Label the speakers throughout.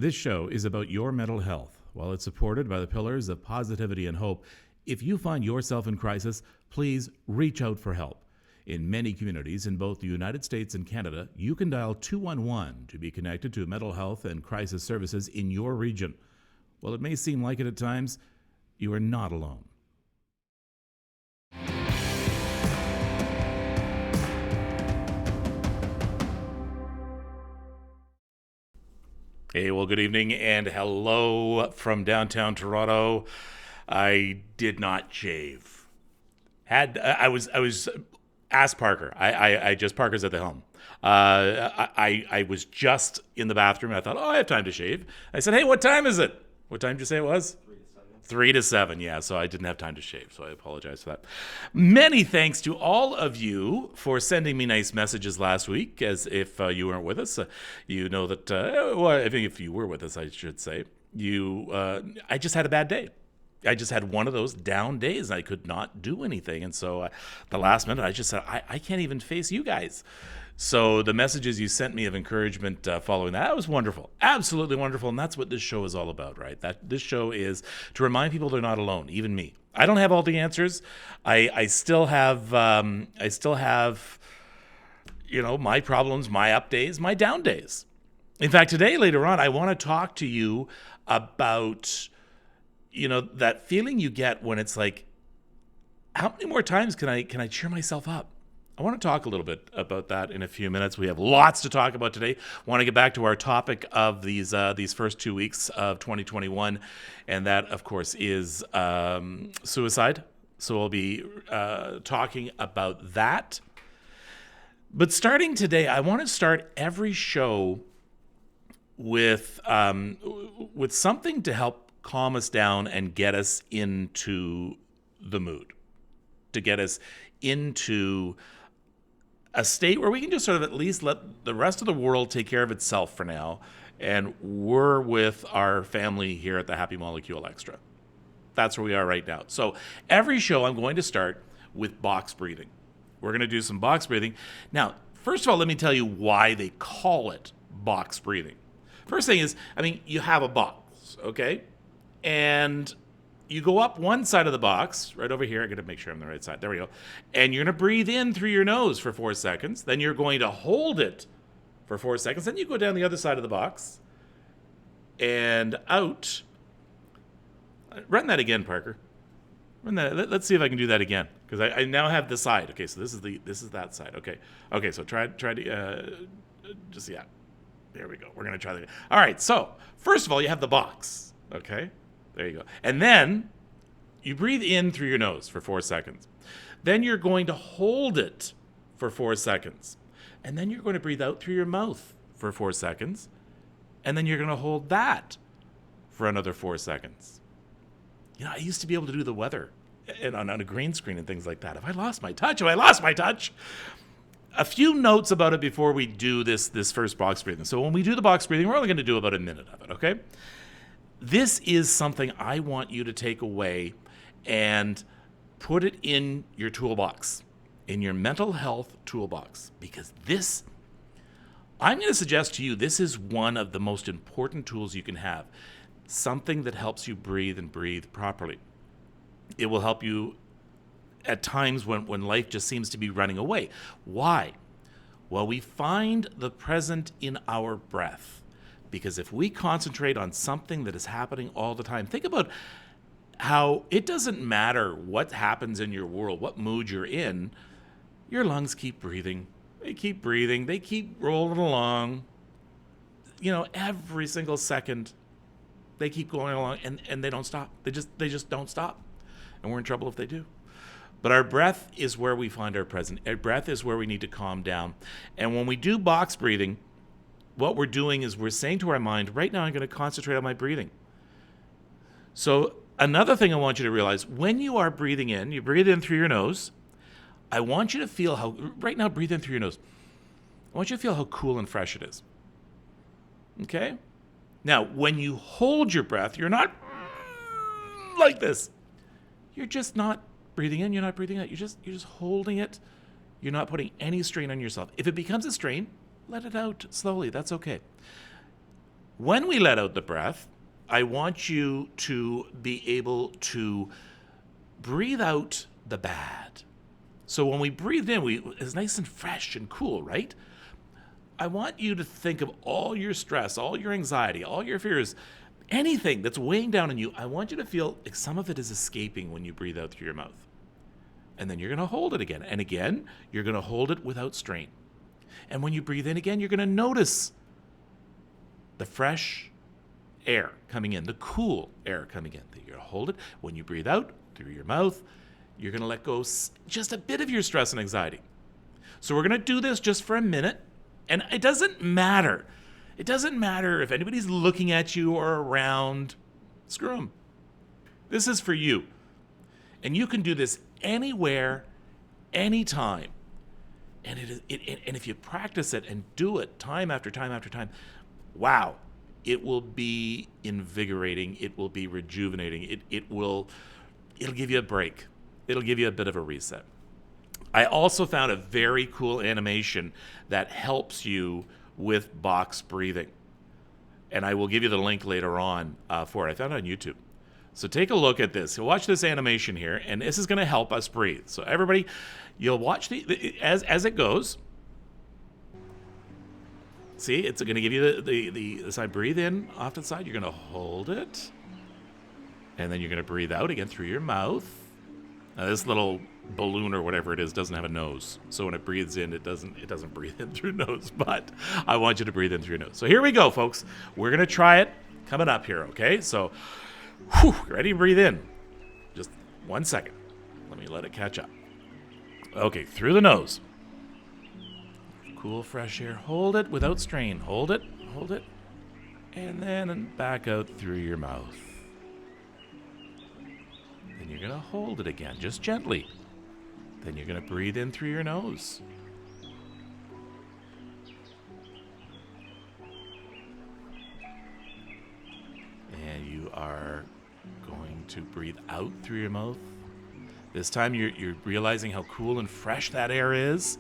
Speaker 1: This show is about your mental health. While it's supported by the pillars of positivity and hope, if you find yourself in crisis, please reach out for help. In many communities in both the United States and Canada, you can dial 211 to be connected to mental health and crisis services in your region. While it may seem like it at times, you are not alone. Hey, well, good evening and hello from downtown Toronto. I did not shave. I was asked Parker. I just Parker's at the helm. I was just in the bathroom. And I thought, I have time to shave. I said, hey, what time is it? What time did you say it was? 3 to 7, yeah, so I didn't have time to shave, so I apologize for that. Many thanks to all of you for sending me nice messages last week, as if you weren't with us. You know that, well, I think if you were with us, I should say, I just had a bad day. I just had one of those down days. I could not do anything, and so the last minute, I just said, I can't even face you guys. So the messages you sent me of encouragement following that was wonderful, absolutely wonderful, and that's what this show is all about, right? That this show is to remind people they're not alone, even me. I don't have all the answers. I still have, my problems, my up days, my down days. In fact, today, later on, I want to talk to you about, that feeling you get when it's like, how many more times can I cheer myself up? I want to talk a little bit about that in a few minutes. We have lots to talk about today. Want to get back to our topic of these first 2 weeks of 2021, and that, of course, is suicide. So we'll be talking about that. But starting today, I want to start every show with something to help calm us down and get us into the mood, to get us into a state where we can just sort of at least let the rest of the world take care of itself for now, and we're with our family here at the Happy Molecule Extra. That's where we are right now. So every show I'm going to start with box breathing. We're going to do some box breathing. Now, first of all, let me tell you why they call it box breathing. First thing is, you have a box, okay? And you go up one side of the box, right over here. I got to make sure I'm on the right side. There we go. And you're going to breathe in through your nose for 4 seconds. Then you're going to hold it for 4 seconds. Then you go down the other side of the box and out. Run that again, Parker. Run that. Let's see if I can do that again, because I now have the side. Okay, so this is that side. Okay. So try to just yeah. There we go. We're going to try that. All right. So first of all, you have the box. Okay. There you go. And then you breathe in through your nose for 4 seconds. Then you're going to hold it for 4 seconds. And then you're going to breathe out through your mouth for 4 seconds. And then you're going to hold that for another 4 seconds. I used to be able to do the weather and on a green screen and things like that. Have I lost my touch? A few notes about it before we do this first box breathing. So when we do the box breathing, we're only going to do about a minute of it, okay? This is something I want you to take away and put it in your toolbox, in your mental health toolbox, because I'm going to suggest to you, this is one of the most important tools you can have, something that helps you breathe and breathe properly. It will help you at times when life just seems to be running away. Why? Well, we find the present in our breath. Because if we concentrate on something that is happening all the time, think about how it doesn't matter what happens in your world, what mood you're in, your lungs keep breathing. They keep breathing. They keep rolling along. Every single second, they keep going along, and they don't stop. They just don't stop. And we're in trouble if they do. But our breath is where we find our present. Our breath is where we need to calm down. And when we do box breathing, what we're doing is we're saying to our mind, right now I'm going to concentrate on my breathing. So another thing I want you to realize, when you are breathing in, you breathe in through your nose. I want you to feel how, right now, breathe in through your nose. I want you to feel how cool and fresh it is. Okay? Now, when you hold your breath, you're not like this. You're just not breathing in, you're not breathing out. You're just holding it. You're not putting any strain on yourself. If it becomes a strain, let it out slowly. That's okay. When we let out the breath, I want you to be able to breathe out the bad. So when we breathe in, it's nice and fresh and cool, right? I want you to think of all your stress, all your anxiety, all your fears, anything that's weighing down on you. I want you to feel like some of it is escaping when you breathe out through your mouth. And then you're going to hold it again. And again, you're going to hold it without strain. And when you breathe in again, you're going to notice the fresh air coming in, the cool air coming in. You're going to hold it. When you breathe out through your mouth, you're going to let go just a bit of your stress and anxiety. So we're going to do this just for a minute. And it doesn't matter. It doesn't matter if anybody's looking at you or around. Screw them. This is for you. And you can do this anywhere, anytime. And and if you practice it and do it time after time after time, wow, it will be invigorating. It will be rejuvenating. It'll give you a break. It'll give you a bit of a reset. I also found a very cool animation that helps you with box breathing. And I will give you the link later on for it. I found it on YouTube. So take a look at this. Watch this animation here, and this is going to help us breathe. So everybody, you'll watch as it goes. See, it's going to give you the side. Breathe in off to the side. You're going to hold it. And then you're going to breathe out again through your mouth. Now, this little balloon or whatever it is doesn't have a nose. So when it breathes in, it doesn't breathe in through nose. But I want you to breathe in through your nose. So here we go, folks. We're going to try it coming up here, okay? So, ready to breathe in. Just 1 second. Let me let it catch up. Okay, through the nose. Cool, fresh air. Hold it without strain. Hold it. And then back out through your mouth. Then you're going to hold it again, just gently. Then you're going to breathe in through your nose. And you are going to breathe out through your mouth. This time you're realizing how cool and fresh that air is.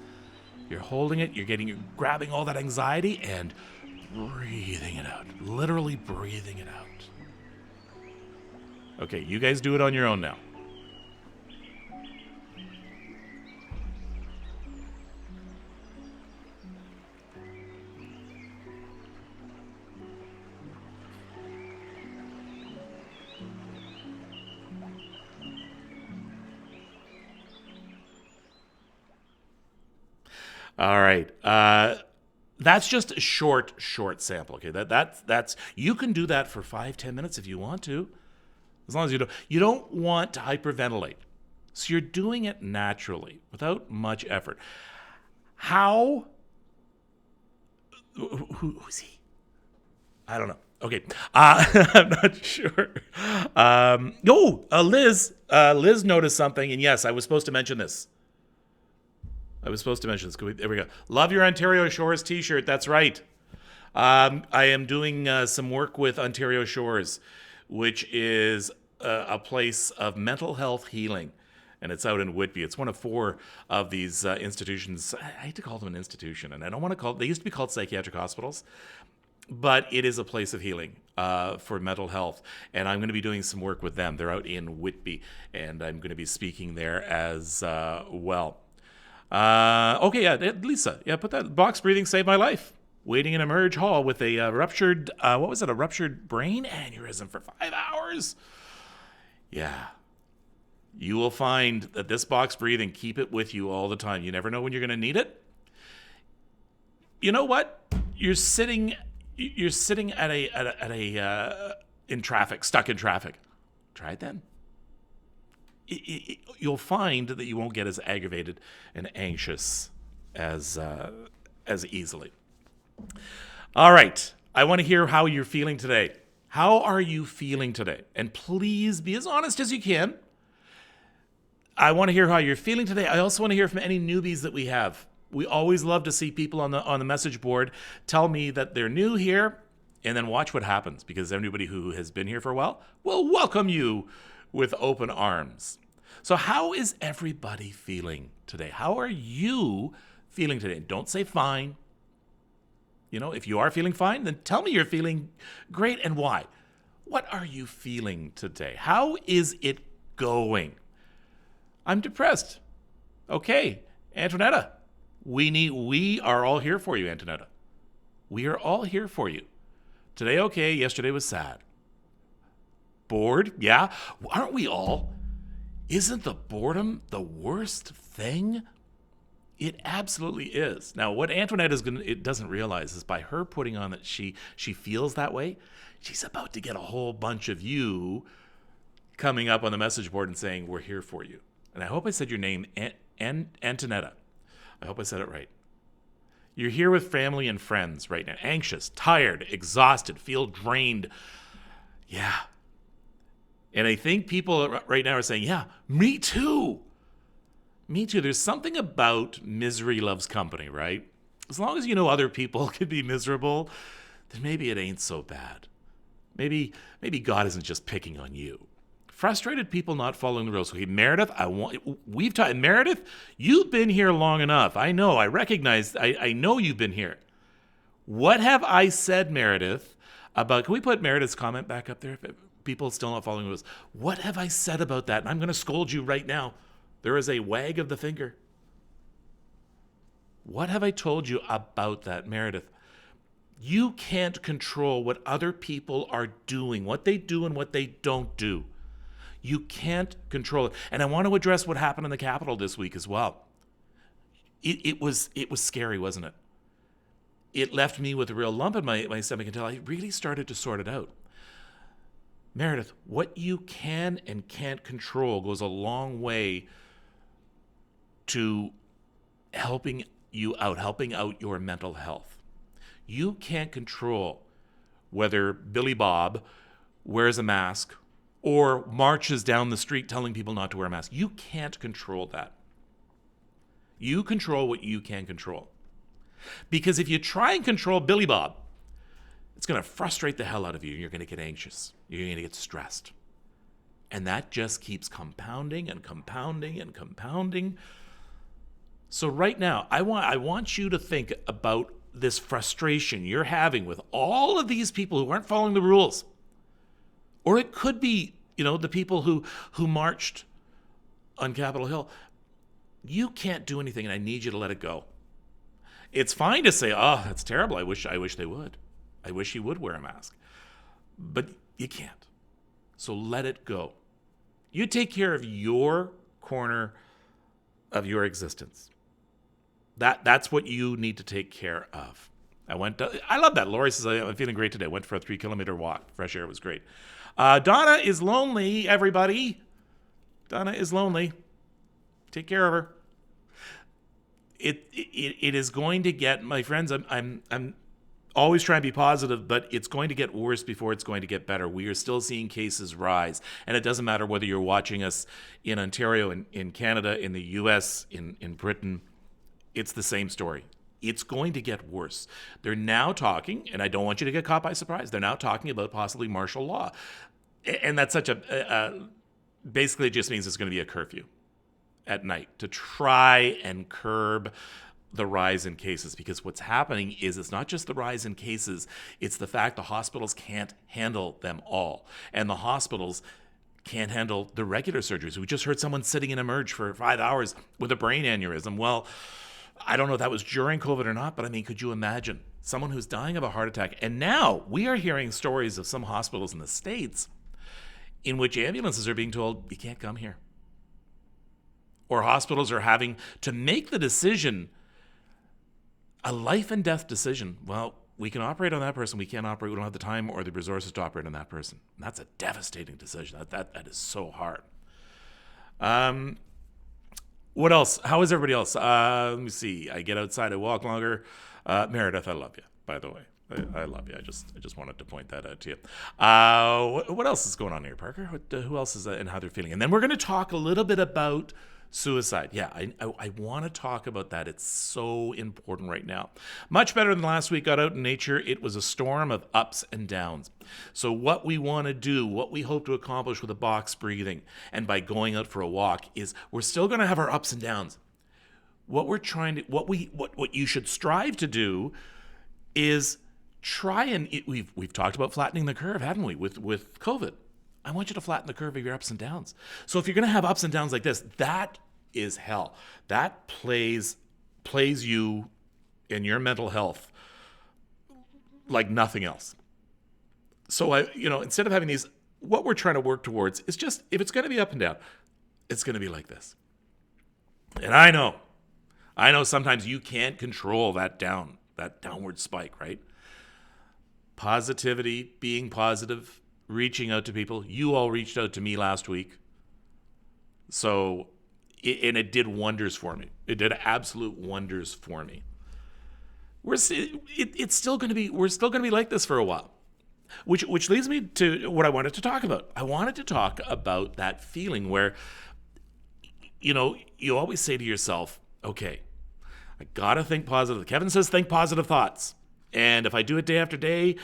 Speaker 1: You're holding it, you're grabbing all that anxiety and breathing it out. Literally breathing it out. Okay, you guys do it on your own now. All right. That's just a short sample. Okay, that's you can do that for 5-10 minutes if you want to, as long as you don't want to hyperventilate. So you're doing it naturally without much effort. How? Who's he? I don't know. Okay, I'm not sure. Liz. Liz noticed something, and yes, I was supposed to mention this. There we go. Love Your Ontario Shores t-shirt. That's right. I am doing some work with Ontario Shores, which is a place of mental health healing. And it's out in Whitby. It's one of 4 of these institutions. I hate to call them an institution, and I don't want to call it, they used to be called psychiatric hospitals. But it is a place of healing for mental health. And I'm going to be doing some work with them. They're out in Whitby, and I'm going to be speaking there as well. Lisa. Yeah, put that. Box breathing saved my life. Waiting in a merge hall with a ruptured, a ruptured brain aneurysm for 5 hours. Yeah. You will find that this box breathing, keep it with you all the time. You never know when you're going to need it. You know what? You're sitting at a in traffic, stuck in traffic. Try it then. You'll find that you won't get as aggravated and anxious as easily. All right. I want to hear how you're feeling today. How are you feeling today? And please be as honest as you can. I want to hear how you're feeling today. I also want to hear from any newbies that we have. We always love to see people on the message board tell me that they're new here, and then watch what happens, because everybody who has been here for a while will welcome you with open arms. So how is everybody feeling today? How are you feeling today? Don't say fine. If you are feeling fine, then tell me you're feeling great and why. What are you feeling today? How is it going? I'm depressed. Okay, Antonetta, we are all here for you, Antonetta. We are all here for you. Today, okay, yesterday was sad. Bored? Yeah. Aren't we all? Isn't the boredom the worst thing? It absolutely is. Now, what Antoinette doesn't realize is by her putting on that she feels that way, she's about to get a whole bunch of you coming up on the message board and saying, we're here for you. And I hope I said your name, Antonetta. I hope I said it right. You're here with family and friends right now. Anxious, tired, exhausted, feel drained. Yeah. And I think people right now are saying, yeah, me too. Me too. There's something about misery loves company, right? As long as you know other people can be miserable, then maybe it ain't so bad. Maybe God isn't just picking on you. Frustrated people not following the rules. Okay, Meredith, Meredith, you've been here long enough. I know, I recognize, I know you've been here. What have I said, Meredith, about, can we put Meredith's comment back up there? If people still not following the rules. What have I said about that? And I'm going to scold you right now. There is a wag of the finger. What have I told you about that, Meredith? You can't control what other people are doing, what they do and what they don't do. You can't control it. And I want to address what happened in the Capitol this week as well. It was scary, wasn't it? It left me with a real lump in my stomach until I really started to sort it out. Meredith, what you can and can't control goes a long way to helping out your mental health. You can't control whether Billy Bob wears a mask or marches down the street telling people not to wear a mask. You can't control that. You control what you can control. Because if you try and control Billy Bob, it's going to frustrate the hell out of you. You're going to get anxious. You're going to get stressed. And that just keeps compounding and compounding and compounding. So right now, I want you to think about this frustration you're having with all of these people who aren't following the rules. Or it could be, the people who marched on Capitol Hill. You can't do anything, and I need you to let it go. It's fine to say, oh, that's terrible. I wish they would. I wish you would wear a mask. But you can't. So let it go. You take care of your corner of your existence. That's what you need to take care of. I love that. Lori says, I'm feeling great today. I went for a 3-kilometer walk. Fresh air was great. Donna is lonely, everybody. Donna is lonely. Take care of her. It is going to get, my friends, I'm always trying to be positive, but it's going to get worse before it's going to get better. We are still seeing cases rise. And it doesn't matter whether you're watching us in Ontario, in Canada, in the US, in Britain. It's the same story. It's going to get worse. They're now talking, and I don't want you to get caught by surprise, they're now talking about possibly martial law. And that's such basically it just means it's going to be a curfew at night to try and curb the rise in cases. Because what's happening is it's not just the rise in cases, it's the fact the hospitals can't handle them all. And the hospitals can't handle the regular surgeries. We just heard someone sitting in Emerge for 5 hours with a brain aneurysm. Well, I don't know if that was during COVID or not, but I mean, could you imagine someone who's dying of a heart attack? And now we are hearing stories of some hospitals in the States in which ambulances are being told, you can't come here. Or hospitals are having to make the decision, a life and death decision. Well, we can operate on that person. We can't operate. We don't have the time or the resources to operate on that person. And that's a devastating decision. That is so hard. What else? How is everybody else? Let me see. I get outside. I walk longer. Meredith, I love you, by the way. I love you. I just wanted to point that out to you. What else is going on here, Parker? Who else is and how they're feeling? And then we're going to talk a little bit about suicide. Yeah, I want to talk about that. It's so important right now. Much better than last week. Got out in nature. It was a storm of ups and downs. So what we want to do, what we hope to accomplish with a box breathing and by going out for a walk is we're still going to have our ups and downs. What we're trying to, what you should strive to do is try and we've talked about flattening the curve, haven't we, with COVID? I want you to flatten the curve of your ups and downs. So if you're going to have ups and downs like this, that is hell. That plays you and your mental health like nothing else. So instead of having these, what we're trying to work towards is just, if it's going to be up and down, it's going to be like this. And I know sometimes you can't control that downward spike, right? Positivity, being positive, reaching out to people. You all reached out to me last week. So, it did wonders for me. It did absolute wonders for me. It's still going to be, we're still going to be like this for a while. Which leads me to what I wanted to talk about. I wanted to talk about that feeling where, you always say to yourself, okay, I got to think positive. Kevin says think positive thoughts. And if I do it day after day,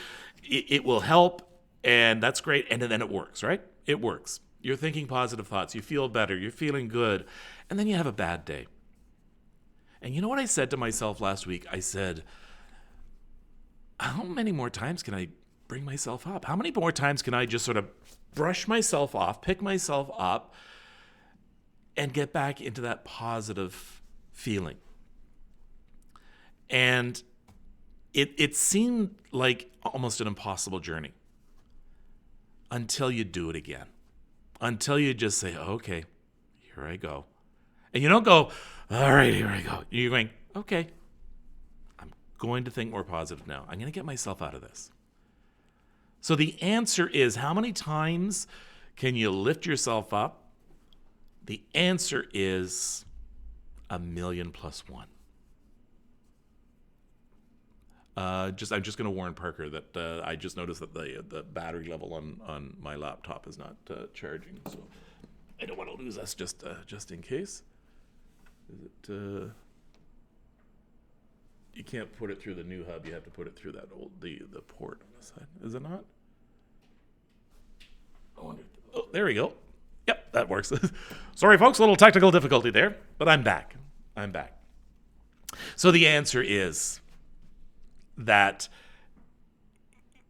Speaker 1: it will help. And that's great. And then it works, right? It works. You're thinking positive thoughts. You feel better. You're feeling good. And then you have a bad day. And you know what I said to myself last week? I said, how many more times can I bring myself up? How many more times can I just sort of brush myself off, pick myself up, and get back into that positive feeling? And it seemed like almost an impossible journey until you do it again. Until you just say, okay, here I go. And you don't go, all right, here I go. You're going, okay, I'm going to think more positive now. I'm going to get myself out of this. So the answer is, how many times can you lift yourself up? The answer is 1,000,000 + 1. I'm just going to warn Parker that I just noticed that the battery level on my laptop is not charging, so I don't want to lose us just in case. Is it? You can't put it through the new hub. You have to put it through that old the port on the side. Is it not? Oh, there we go. Yep, that works. Sorry, folks, a little technical difficulty there, but I'm back. So the answer is that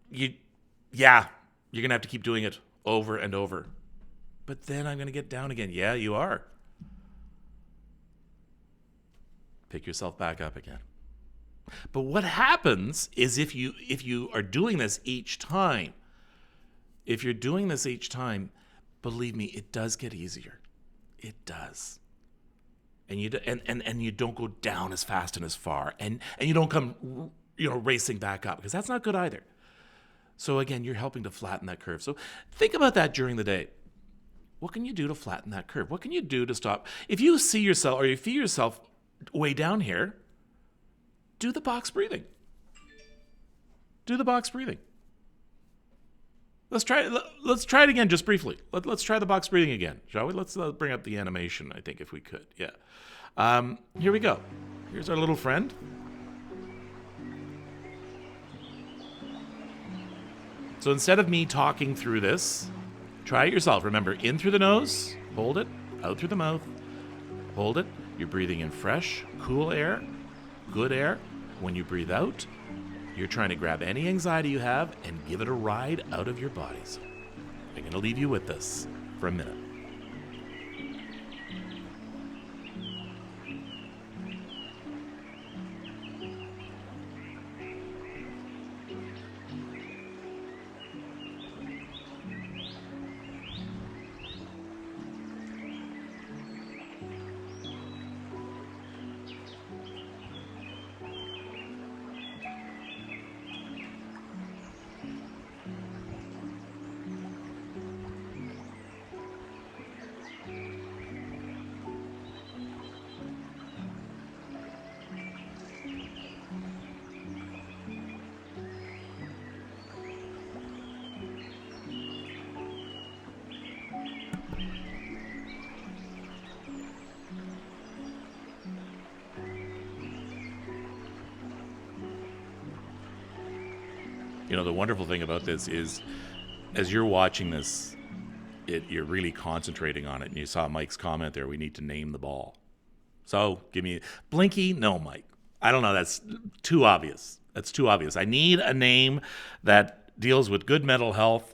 Speaker 1: you're going to have to keep doing it over and over. But then I'm going to get down again. Yeah, you are. Pick yourself back up again. But what happens is if you are doing this each time, believe me, it does get easier. It does. And you don't go down as fast and as far, and you don't come racing back up, because that's not good either. So again, you're helping to flatten that curve. So think about that during the day. What can you do to flatten that curve? What can you do to stop? If you see yourself or you feel yourself way down here, do the box breathing. Let's try it again just briefly. Let's try the box breathing again, shall we? Let's bring up the animation, I think, if we could. Yeah. Here we go. Here's our little friend. So instead of me talking through this, try it yourself. Remember, in through the nose, hold it, out through the mouth, hold it. You're breathing in fresh, cool air, good air. When you breathe out, you're trying to grab any anxiety you have and give it a ride out of your bodies. I'm going to leave you with this for a minute. The wonderful thing about this is, as you're watching this, you're really concentrating on it. And you saw Mike's comment there, we need to name the ball. So give me Blinky. No, Mike. I don't know. That's too obvious. That's too obvious. I need a name that deals with good mental health,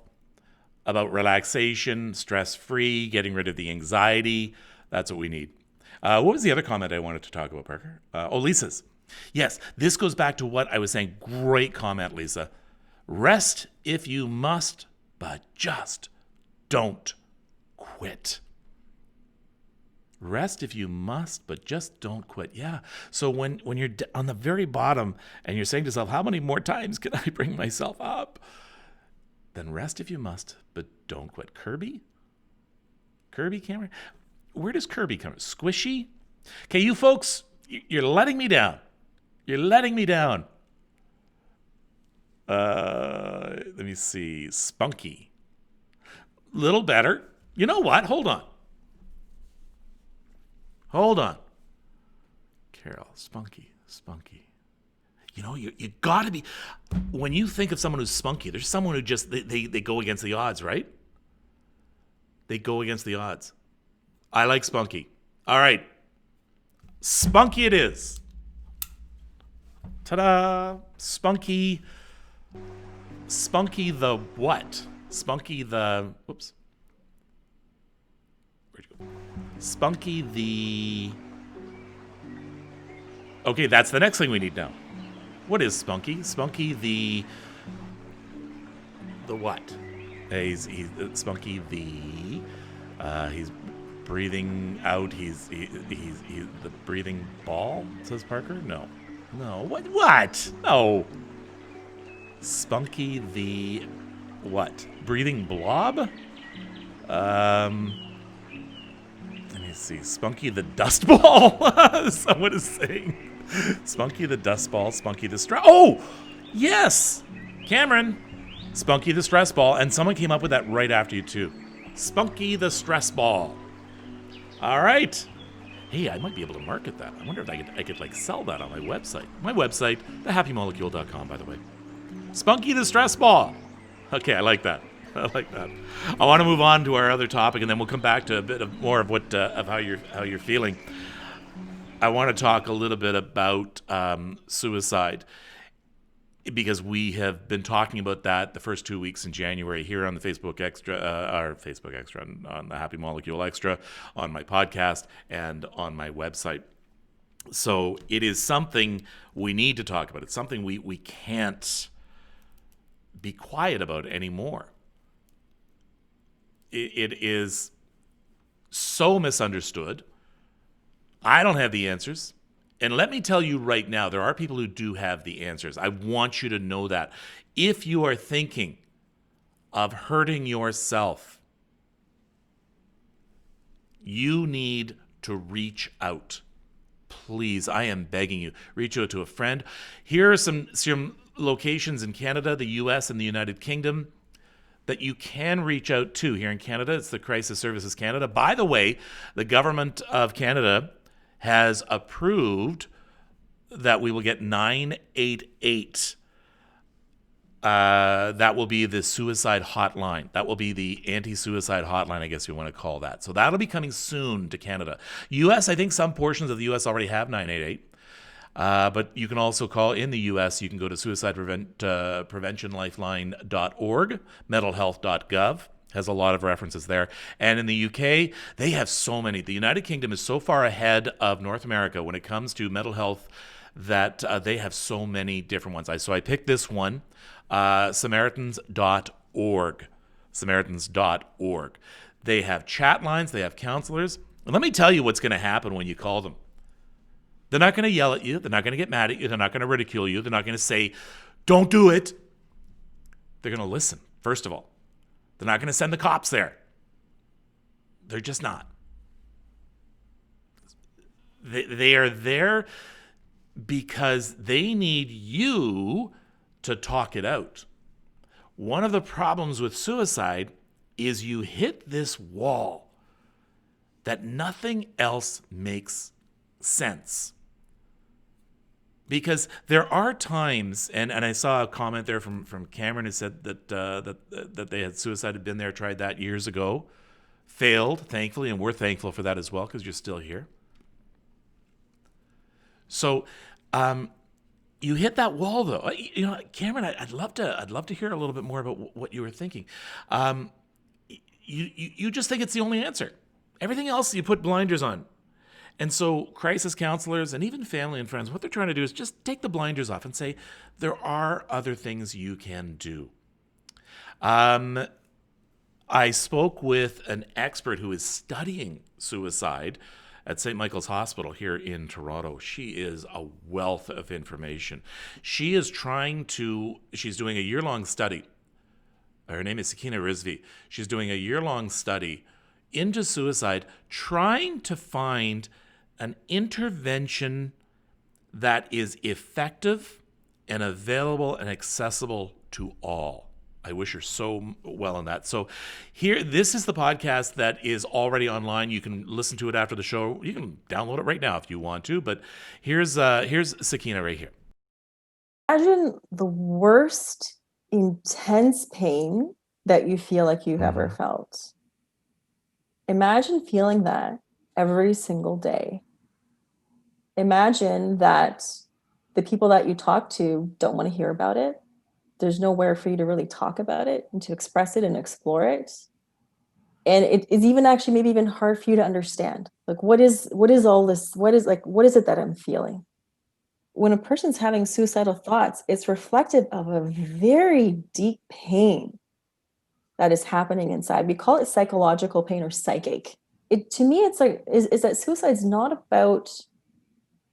Speaker 1: about relaxation, stress-free, getting rid of the anxiety. That's what we need. What was the other comment I wanted to talk about, Parker? Lisa's. Yes, this goes back to what I was saying. Great comment, Lisa. Rest if you must, but just don't quit. Rest if you must, but just don't quit. Yeah. So when you're on the very bottom and you're saying to yourself, how many more times can I bring myself up? Then rest if you must, but don't quit. Kirby Cameron? Where does Kirby come from? Squishy? Okay, you folks, you're letting me down. You're letting me down. Let me see. Spunky. Little better. You know what? Hold on. Carol, spunky. You know, you got to be, when you think of someone who's spunky, there's someone who just, they go against the odds, right? They go against the odds. I like spunky. All right. Spunky it is. Ta-da. Spunky the what? Spunky the, whoops. Where'd you go? Spunky the, okay, that's the next thing we need now. What is Spunky? Spunky the what? He's Spunky the he's breathing out. He's the breathing ball, says Parker. No. What? No. Spunky the what? Breathing blob? Let me see. Spunky the dust ball. Someone is saying. Spunky the dust ball, Spunky the stress. Oh, yes, Cameron. Spunky the stress ball, and someone came up with that right after you too. Spunky the stress ball. All right. Hey, I might be able to market that. I wonder if I could like sell that on my website. My website, thehappymolecule.com, by the way. Spunky the stress ball. Okay, I like that. I want to move on to our other topic, and then we'll come back to a bit of more of what of how you're feeling. I want to talk a little bit about suicide, because we have been talking about that the first 2 weeks in January here on the Facebook Extra, on the Happy Molecule Extra, on my podcast, and on my website. So it is something we need to talk about. It's something we can't be quiet about anymore. It is so misunderstood. I don't have the answers. And let me tell you right now, there are people who do have the answers. I want you to know that. If you are thinking of hurting yourself, you need to reach out. Please, I am begging you, reach out to a friend. Here are some locations in Canada, the US, and the United Kingdom that you can reach out to. Here in Canada, it's the Crisis Services Canada. By the way, the government of Canada has approved that we will get 988. That will be the suicide hotline. That will be the anti-suicide hotline, I guess you want to call that. So that'll be coming soon to Canada. U.S., I think some portions of the U.S. already have 988. But you can also call in the U.S. You can go to suicidepreventionlifeline.org, mentalhealth.gov. Has a lot of references there. And in the UK, they have so many. The United Kingdom is so far ahead of North America when it comes to mental health that they have so many different ones. So I picked this one, Samaritans.org. Samaritans.org. They have chat lines. They have counselors. And let me tell you what's going to happen when you call them. They're not going to yell at you. They're not going to get mad at you. They're not going to ridicule you. They're not going to say, don't do it. They're going to listen, first of all. They're not going to send the cops there. They're just not. They are there because they need you to talk it out. One of the problems with suicide is you hit this wall that nothing else makes sense. Because there are times, and I saw a comment there from Cameron who said that they had suicide, had been there, tried that years ago, failed, thankfully, and we're thankful for that as well because you're still here. So you hit that wall though. Cameron, I'd love to hear a little bit more about what you were thinking. You just think it's the only answer. Everything else you put blinders on. And so crisis counselors and even family and friends, what they're trying to do is just take the blinders off and say, there are other things you can do. I spoke with an expert who is studying suicide at St. Michael's Hospital here in Toronto. She is a wealth of information. She's doing a year-long study. Her name is Sakina Rizvi. She's doing a year-long study into suicide, trying to find an intervention that is effective and available and accessible to all. I wish her so well on that. So this is the podcast that is already online. You can listen to it after the show. You can download it right now if you want to. But here's Sakina right here.
Speaker 2: Imagine the worst intense pain that you feel like you've ever felt. Imagine feeling that every single day. Imagine that the people that you talk to don't want to hear about it. There's nowhere for you to really talk about it and to express it and explore it. And it's even actually maybe even hard for you to understand. Like, what is all this? What is it that I'm feeling? When a person's having suicidal thoughts, it's reflective of a very deep pain that is happening inside. We call it psychological pain or psychache. To me, it's like, is that suicide's not about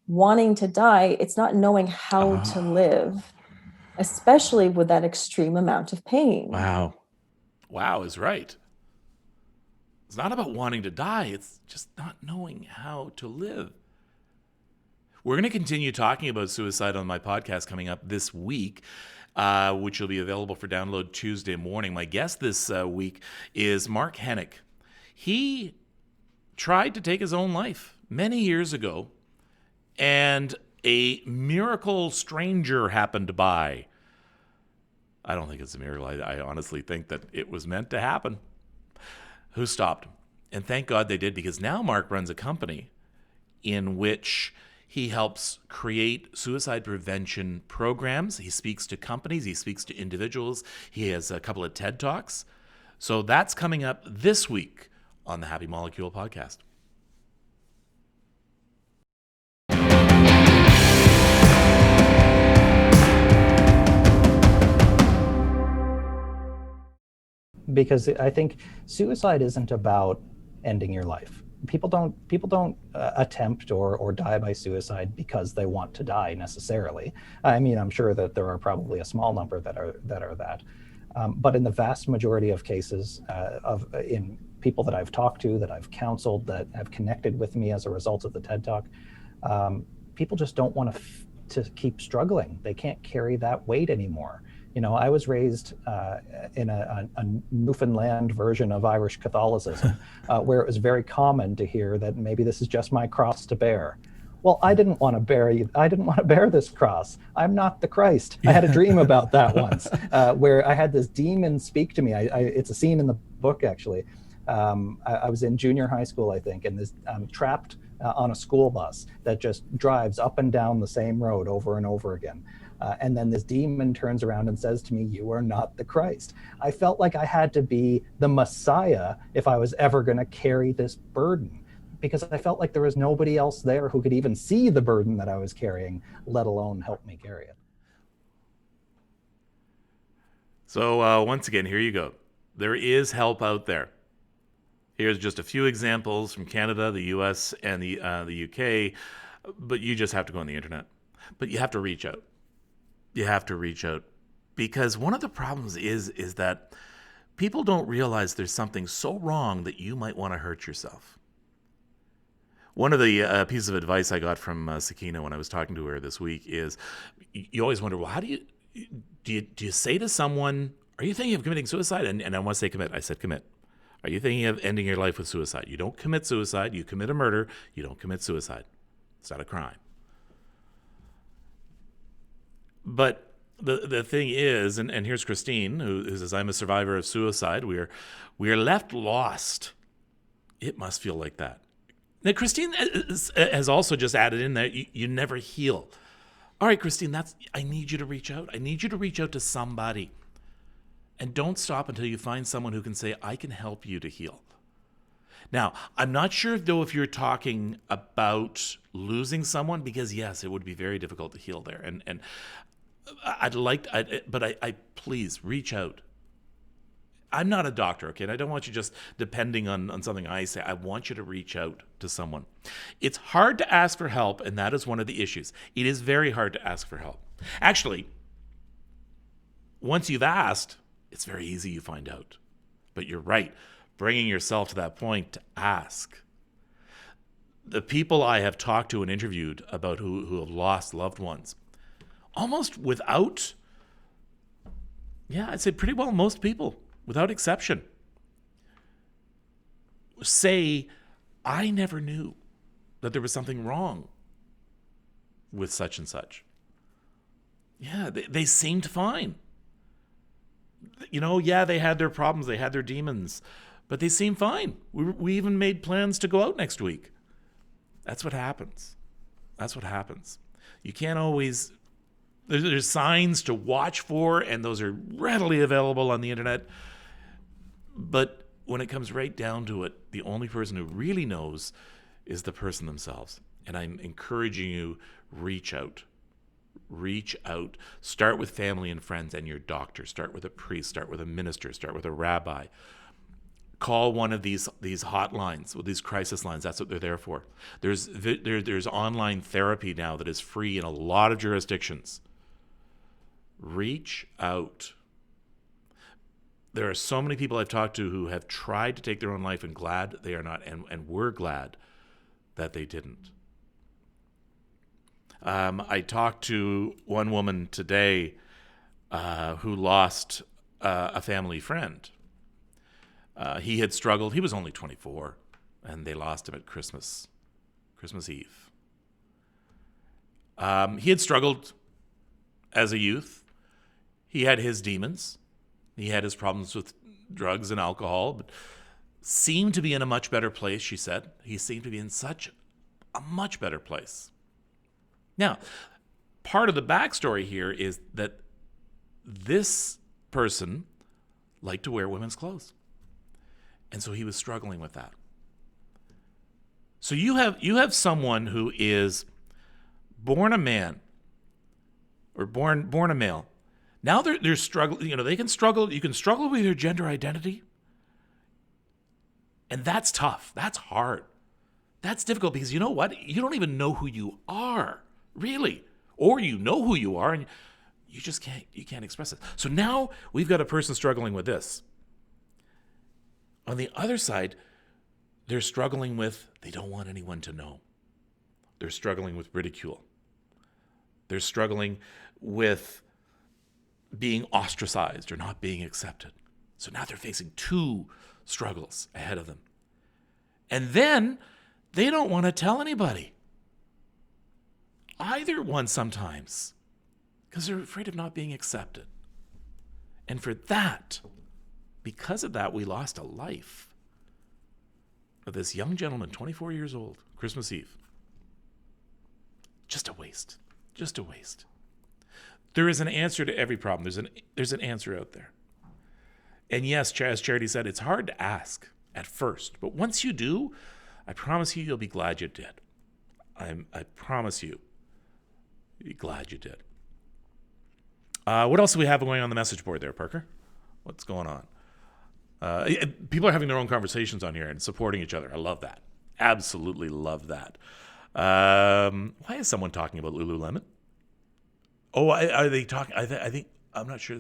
Speaker 2: wanting to die. It's not knowing how to live, especially with that extreme amount of pain.
Speaker 1: Wow is right. It's not about wanting to die. It's just not knowing how to live. We're going to continue talking about suicide on my podcast coming up this week, which will be available for download Tuesday morning. My guest this week is Mark Hennick. He tried to take his own life many years ago, and a miracle stranger happened by. I don't think it's a miracle. I honestly think that it was meant to happen. Who stopped him? And thank God they did, because now Mark runs a company in which he helps create suicide prevention programs. He speaks to companies. He speaks to individuals. He has a couple of TED Talks. So that's coming up this week on the Happy Molecule podcast.
Speaker 3: Because I think suicide isn't about ending your life. People don't attempt or die by suicide because they want to die necessarily. I mean, I'm sure that there are probably a small number that are that. But in the vast majority of cases, in people that I've talked to, that I've counseled, that have connected with me as a result of the TED Talk, people just don't want to keep struggling. They can't carry that weight anymore. You know, I was raised in a Newfoundland version of Irish Catholicism, where it was very common to hear that maybe this is just my cross to bear. Well, I didn't want to bear this cross. I'm not the Christ. I had a dream about that once, where I had this demon speak to me. It's a scene in the book, actually. I was in junior high school, I think, and I'm trapped on a school bus that just drives up and down the same road over and over again. And then this demon turns around and says to me, "You are not the Christ." I felt like I had to be the Messiah if I was ever going to carry this burden, because I felt like there was nobody else there who could even see the burden that I was carrying, let alone help me carry it.
Speaker 1: So once again, here you go. There is help out there. Here's just a few examples from Canada, the US, and the UK, but you just have to go on the internet. But you have to reach out. You have to reach out, because one of the problems is that people don't realize there's something so wrong that you might want to hurt yourself. One of the pieces of advice I got from Sakina when I was talking to her this week is, you always wonder, well, how do you say to someone, "Are you thinking of committing suicide?" And I want to say commit. I said commit. Are you thinking of ending your life with suicide? You don't commit suicide. You commit a murder. You don't commit suicide. It's not a crime. But the thing is, and here's Christine, who says, "I'm a survivor of suicide. We are left lost." It must feel like that. Now, Christine has also just added in that you never heal. All right, Christine, I need you to reach out. I need you to reach out to somebody. And don't stop until you find someone who can say, I can help you to heal. Now, I'm not sure, though, if you're talking about losing someone, because, yes, it would be very difficult to heal there. And I please reach out. I'm not a doctor, okay? And I don't want you just depending on something I say. I want you to reach out to someone. It's hard to ask for help, and that is one of the issues. It is very hard to ask for help. Actually, once you've asked, it's very easy, you find out. But you're right. Bringing yourself to that point to ask. The people I have talked to and interviewed about who have lost loved ones, almost without, I'd say pretty well most people, without exception, say, I never knew that there was something wrong with such and such. Yeah, they seemed fine. They had their problems, they had their demons, but they seemed fine. We even made plans to go out next week. That's what happens. That's what happens. You can't always... There's signs to watch for, and those are readily available on the internet. But when it comes right down to it, the only person who really knows is the person themselves. And I'm encouraging you, reach out. Reach out. Start with family and friends and your doctor. Start with a priest. Start with a minister. Start with a rabbi. Call one of these hotlines, with these crisis lines. That's what they're there for. There's online therapy now that is free in a lot of jurisdictions. Reach out. There are so many people I've talked to who have tried to take their own life and glad they are not, and we're glad that they didn't. I talked to one woman today who lost a family friend. He had struggled. He was only 24, and they lost him at Christmas Eve. He had struggled as a youth. He had his demons. He had his problems with drugs and alcohol, but seemed to be in a much better place, she said. He seemed to be in such a much better place. Now, part of the backstory here is that this person liked to wear women's clothes. And so he was struggling with that. So you have someone who is born a man or born a male. Now they're struggling, they can struggle. You can struggle with your gender identity. And that's tough. That's hard. That's difficult because you know what? You don't even know who you are, really. Or you know who you are and you just can't express it. So now we've got a person struggling with this. On the other side, they're struggling with, they don't want anyone to know. They're struggling with ridicule. They're struggling with being ostracized or not being accepted. So now they're facing two struggles ahead of them. And then they don't want to tell anybody. Either one sometimes, because they're afraid of not being accepted. And because of that, we lost a life of this young gentleman, 24 years old, Christmas Eve. Just a waste. Just a waste. There is an answer to every problem. There's an answer out there. And yes, as Charity said, it's hard to ask at first. But once you do, I promise you'll be glad you did. I promise you'll be glad you did. What else do we have going on the message board there, Parker? What's going on? People are having their own conversations on here and supporting each other. I love that. Absolutely love that. Why is someone talking about Lululemon? Oh, are they talking? I think I'm not sure.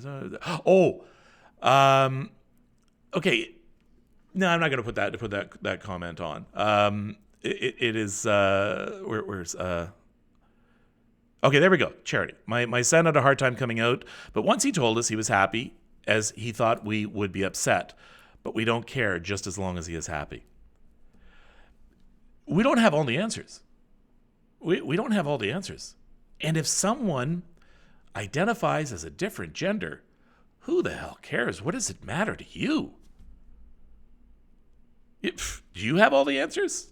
Speaker 1: Okay. No, I'm not going to put that comment on. It is where's okay, there we go. Charity. My son had a hard time coming out, but once he told us he was happy, as he thought we would be upset, but we don't care just as long as he is happy. We don't have all the answers. We don't have all the answers. And if someone identifies as a different gender, who the hell cares? What does it matter to you? Do you have all the answers?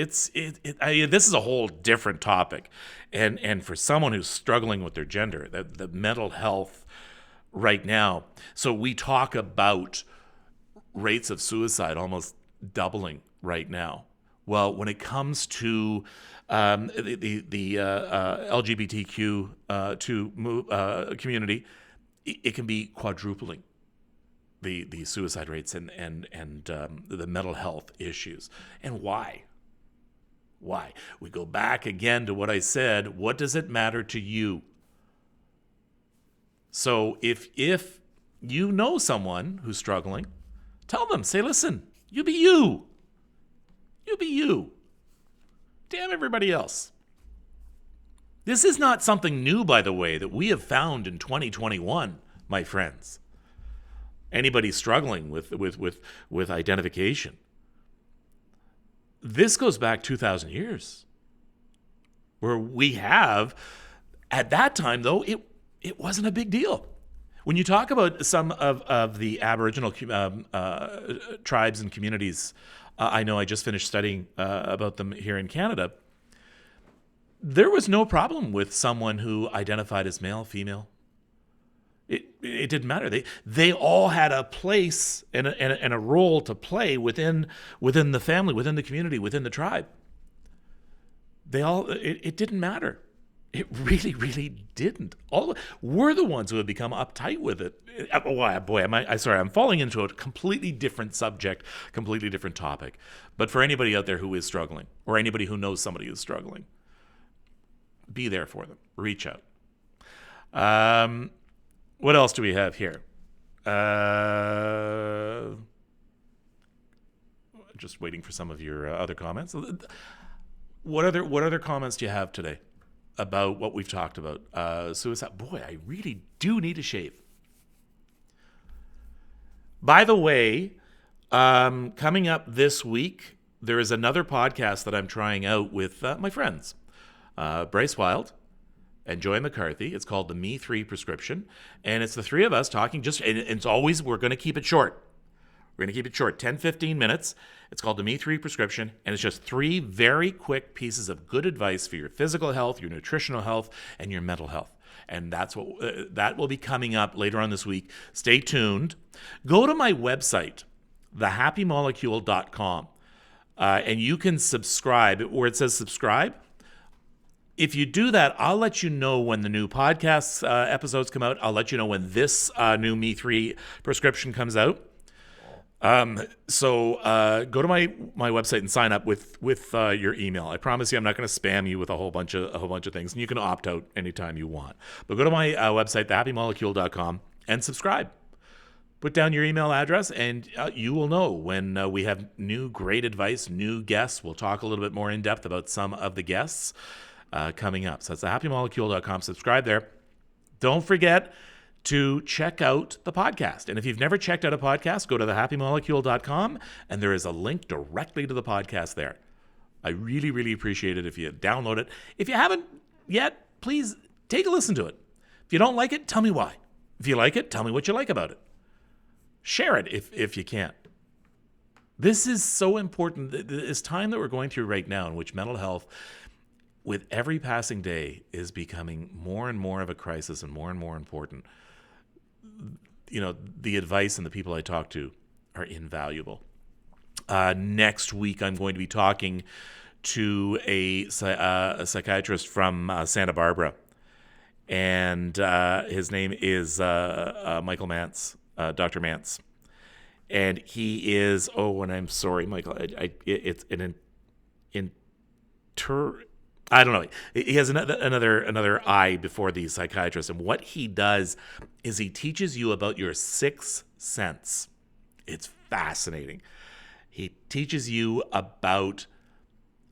Speaker 1: This is a whole different topic, and for someone who's struggling with their gender, the mental health right now. So we talk about rates of suicide almost doubling right now. Well, when it comes to the LGBTQ community, it can be quadrupling the suicide rates and the mental health issues. And why? Why? We go back again to what I said. What does it matter to you? So if you know someone who's struggling, tell them. Say, listen, you be you. You be you. Damn everybody else. This is not something new, by the way, that we have found in 2021, my friends. Anybody struggling with identification. This goes back 2,000 years, where we have, at that time, though, it wasn't a big deal. When you talk about some of the Aboriginal tribes and communities, I know I just finished studying about them here in Canada, there was no problem with someone who identified as male, female. It didn't matter. They all had a place and a role to play within the family, within the community, within the tribe. It didn't matter. It really, really didn't. We're the ones who have become uptight with it. Boy, I'm falling into a completely different subject, completely different topic. But for anybody out there who is struggling, or anybody who knows somebody who's struggling, be there for them. Reach out. What else do we have here? Just waiting for some of your other comments. What other comments do you have today about what we've talked about? Suicide. Boy, I really do need a shave. By the way, coming up this week, there is another podcast that I'm trying out with my friends, Bryce Wild and Joy McCarthy. It's called the Me 3 Prescription. And it's the three of us talking and it's always, we're going to keep it short. We're going to keep it short, 10, 15 minutes. It's called the Me 3 Prescription. And it's just 3 very quick pieces of good advice for your physical health, your nutritional health, and your mental health. And that's what that will be coming up later on this week. Stay tuned. Go to my website, thehappymolecule.com, and you can subscribe where it says subscribe. If you do that, I'll let you know when the new podcast episodes come out. I'll let you know when this new Me 3 prescription comes out. So go to my website and sign up with your email. I promise you, I'm not going to spam you with a whole bunch of things, and you can opt out anytime you want. But go to my website, thehappymolecule.com, and subscribe. Put down your email address, and you will know when we have new great advice, new guests. We'll talk a little bit more in depth about some of the guests coming up. So it's thehappymolecule.com. Subscribe there. Don't forget to check out the podcast. And if you've never checked out a podcast, go to thehappymolecule.com, and there is a link directly to the podcast there. I really, really appreciate it if you download it. If you haven't yet, please take a listen to it. If you don't like it, tell me why. If you like it, tell me what you like about it. Share it if you can. This is so important. This time that we're going through right now, in which mental health, with every passing day, is becoming more and more of a crisis and more important. You know, the advice and the people I talk to are invaluable. Next week, I'm going to be talking to a psychiatrist from Santa Barbara, and his name is Michael Mance, Dr. Mance, and he is. Oh, and I'm sorry, Michael. It's an I don't know. He has another I before the psychiatrist, and what he does is he teaches you about your sixth sense. It's fascinating. He teaches you about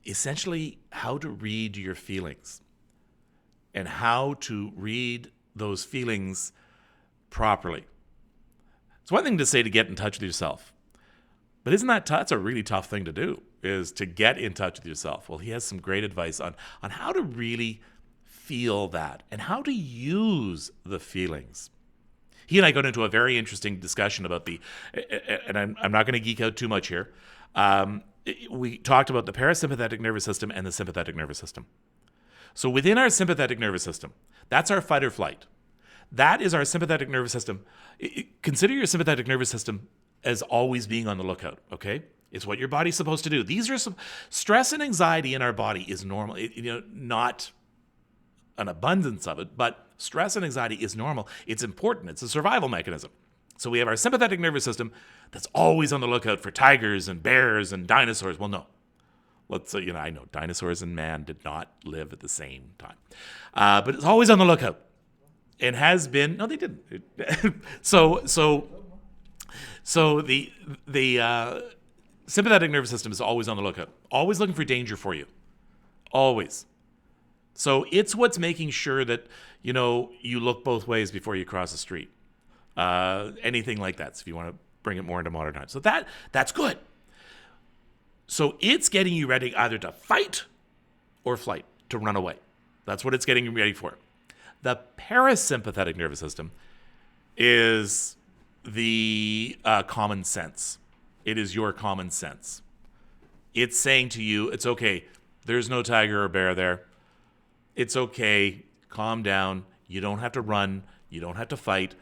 Speaker 1: essentially how to read your feelings and how to read those feelings properly. It's one thing to say to get in touch with yourself, but isn't that tough? It's a really tough thing to do, is to get in touch with yourself. Well, he has some great advice on how to really feel that and how to use the feelings. He and I got into a very interesting discussion about and I'm not going to geek out too much here, we talked about the parasympathetic nervous system and the sympathetic nervous system. So within our sympathetic nervous system, that's our fight or flight. That is our sympathetic nervous system. Consider your sympathetic nervous system as always being on the lookout, okay? It's what your body's supposed to do. These are some stress and anxiety in our body is normal. Not an abundance of it, but stress and anxiety is normal. It's important. It's a survival mechanism. So we have our sympathetic nervous system that's always on the lookout for tigers and bears and dinosaurs. Well, no. Let's say, I know dinosaurs and man did not live at the same time. But it's always on the lookout. It has been. No, they didn't. So the sympathetic nervous system is always on the lookout, always looking for danger for you, always. So it's what's making sure that you look both ways before you cross the street, anything like that. So if you want to bring it more into modern times, so that's good. So it's getting you ready either to fight or flight, to run away. That's what it's getting you ready for. The parasympathetic nervous system is the common sense. It is your common sense. It's saying to you, it's okay. There's no tiger or bear there. It's okay. Calm down. You don't have to run. You don't have to fight.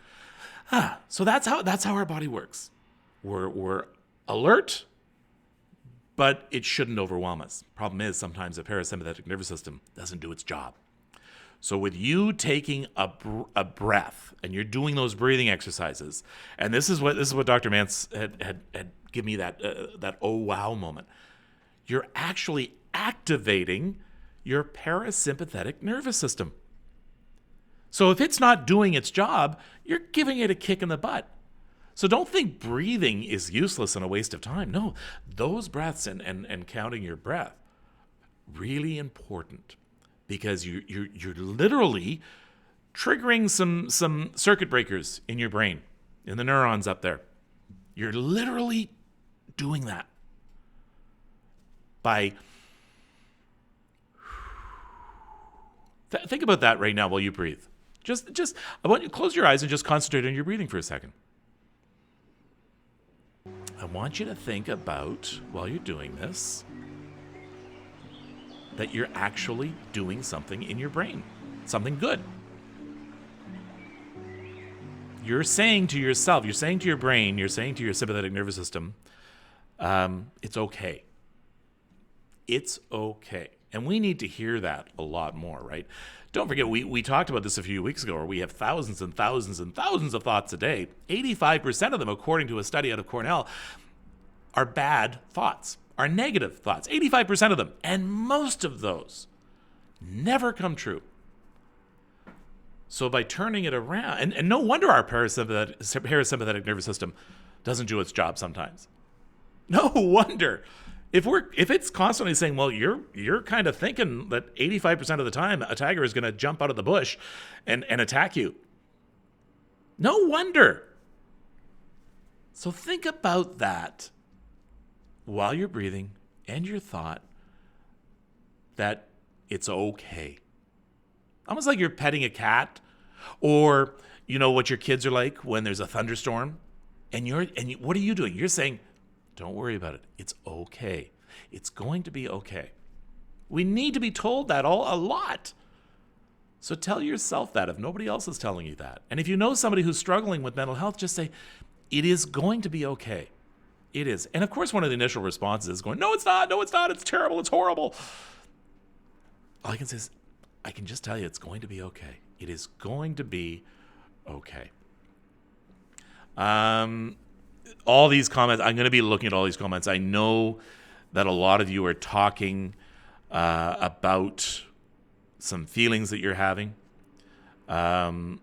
Speaker 1: So that's how our body works. We're alert, but it shouldn't overwhelm us. Problem is, sometimes the parasympathetic nervous system doesn't do its job. So with you taking a breath and you're doing those breathing exercises, and this is what Dr. Mance had given me that oh wow moment. You're actually activating your parasympathetic nervous system. So if it's not doing its job, you're giving it a kick in the butt. So don't think breathing is useless and a waste of time. No, those breaths and counting your breath, really important. Because you're literally triggering some circuit breakers in your brain, in the neurons up there. You're literally doing that by think about that right now while you breathe. Just I want you to close your eyes and just concentrate on your breathing for a second. I want you to think about, while you're doing this, that you're actually doing something in your brain, something good. You're saying to yourself, you're saying to your brain, you're saying to your sympathetic nervous system, it's okay. It's okay. And we need to hear that a lot more, right? Don't forget, we talked about this a few weeks ago, where we have thousands and thousands and thousands of thoughts a day. 85% of them, according to a study out of Cornell, are bad thoughts. Are negative thoughts, 85% of them. And most of those never come true. So by turning it around, and no wonder our parasympathetic nervous system doesn't do its job sometimes. No wonder. If it's constantly saying, well, you're kind of thinking that 85% of the time a tiger is going to jump out of the bush and attack you. No wonder. So think about that while you're breathing and your thought that it's okay. Almost like you're petting a cat, or what your kids are like when there's a thunderstorm, and what are you doing? You're saying, don't worry about it. It's okay. It's going to be okay. We need to be told that a lot. So tell yourself that if nobody else is telling you that. And if you know somebody who's struggling with mental health, just say, it is going to be okay. It is. And of course, one of the initial responses is going, no, it's not. No, it's not. It's terrible. It's horrible. All I can say is, I can just tell you it's going to be okay. It is going to be okay. All these comments, I'm going to be looking at all these comments. I know that a lot of you are talking about some feelings that you're having. I'm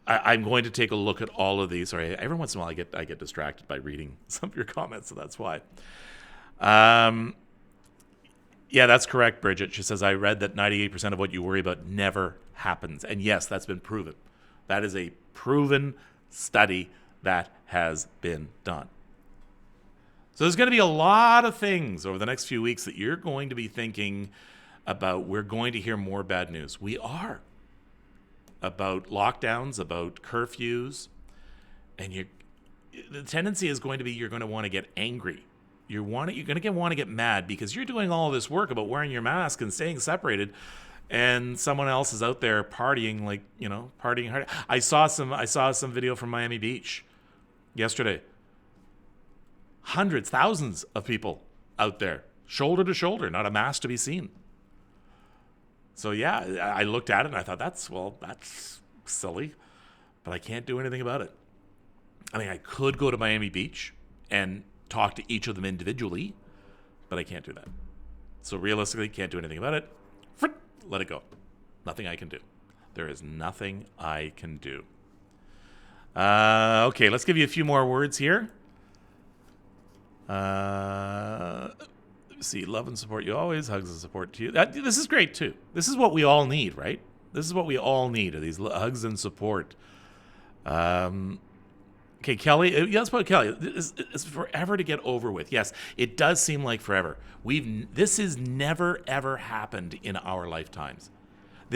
Speaker 1: going to take a look at all of these. Sorry, every once in a while I get distracted by reading some of your comments, so that's why. Yeah, that's correct, Bridget. She says, I read that 98% of what you worry about never happens. And yes, that's been proven. That is a proven study that has been done. So there's going to be a lot of things over the next few weeks that you're going to be thinking about. We're going to hear more bad news. We are. About lockdowns, about curfews. And the tendency is going to be you're going to want to get angry. You're going to want to get mad because you're doing all this work about wearing your mask and staying separated, and someone else is out there partying partying hard. I saw some video from Miami Beach yesterday. Hundreds, thousands of people out there, shoulder to shoulder, not a mask to be seen. So yeah, I looked at it and I thought that's silly, but I can't do anything about it. I mean, I could go to Miami Beach and talk to each of them individually, but I can't do that. So realistically, can't do anything about it. Let it go. Nothing I can do. There is nothing I can do. Okay, let's give you a few more words here. See, love and support you always, hugs and support to you. This is great too. This is what we all need, right? This is what we all need, are these hugs and support. Okay, Kelly, let's put Kelly. It's forever to get over with. Yes, it does seem like forever. This has never ever happened in our lifetimes.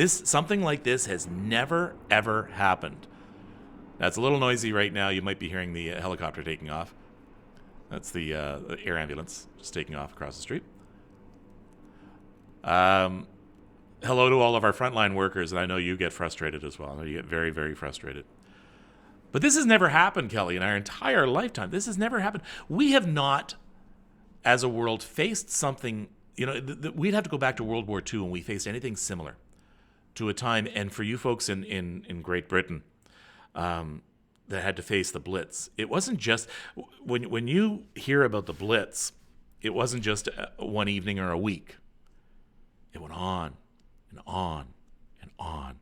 Speaker 1: Something like this has never ever happened. That's a little noisy right now. You might be hearing the helicopter taking off. That's the air ambulance just taking off across the street. Hello to all of our frontline workers, and I know you get frustrated as well. I know you get very, very frustrated. But this has never happened, Kelly, in our entire lifetime. This has never happened. We have not, as a world, faced something, we'd have to go back to World War II when we faced anything similar to a time, and for you folks in Great Britain, that had to face the Blitz. It wasn't just, when you hear about the Blitz, it wasn't just one evening or a week. It went on and on and on.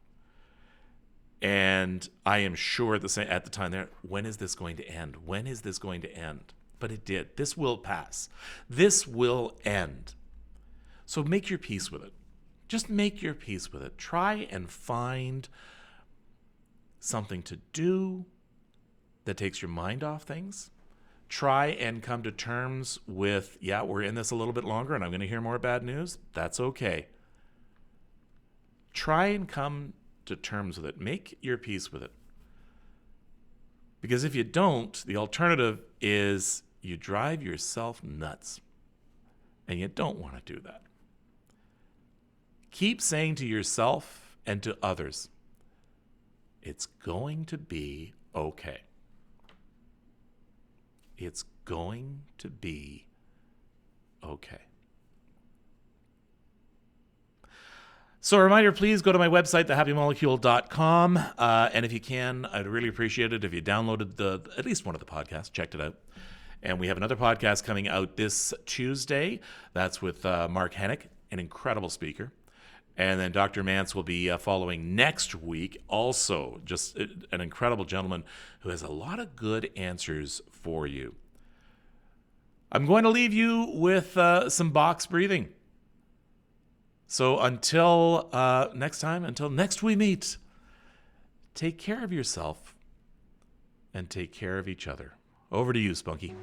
Speaker 1: And I am sure at the time there, when is this going to end? When is this going to end? But it did. This will pass. This will end. So make your peace with it. Just make your peace with it. Try and find something to do that takes your mind off things. Try and come to terms with, we're in this a little bit longer and I'm going to hear more bad news. That's okay. Try and come to terms with it. Make your peace with it. Because if you don't, the alternative is you drive yourself nuts. And you don't want to do that. Keep saying to yourself and to others, it's going to be okay. It's going to be okay. So a reminder, please go to my website, thehappymolecule.com. And if you can, I'd really appreciate it if you downloaded at least one of the podcasts, checked it out. And we have another podcast coming out this Tuesday. That's with Mark Hennick, an incredible speaker. And then Dr. Mance will be following next week. Also, just an incredible gentleman who has a lot of good answers for you. I'm going to leave you with some box breathing. So until next time, until next we meet, take care of yourself and take care of each other. Over to you, Spunky.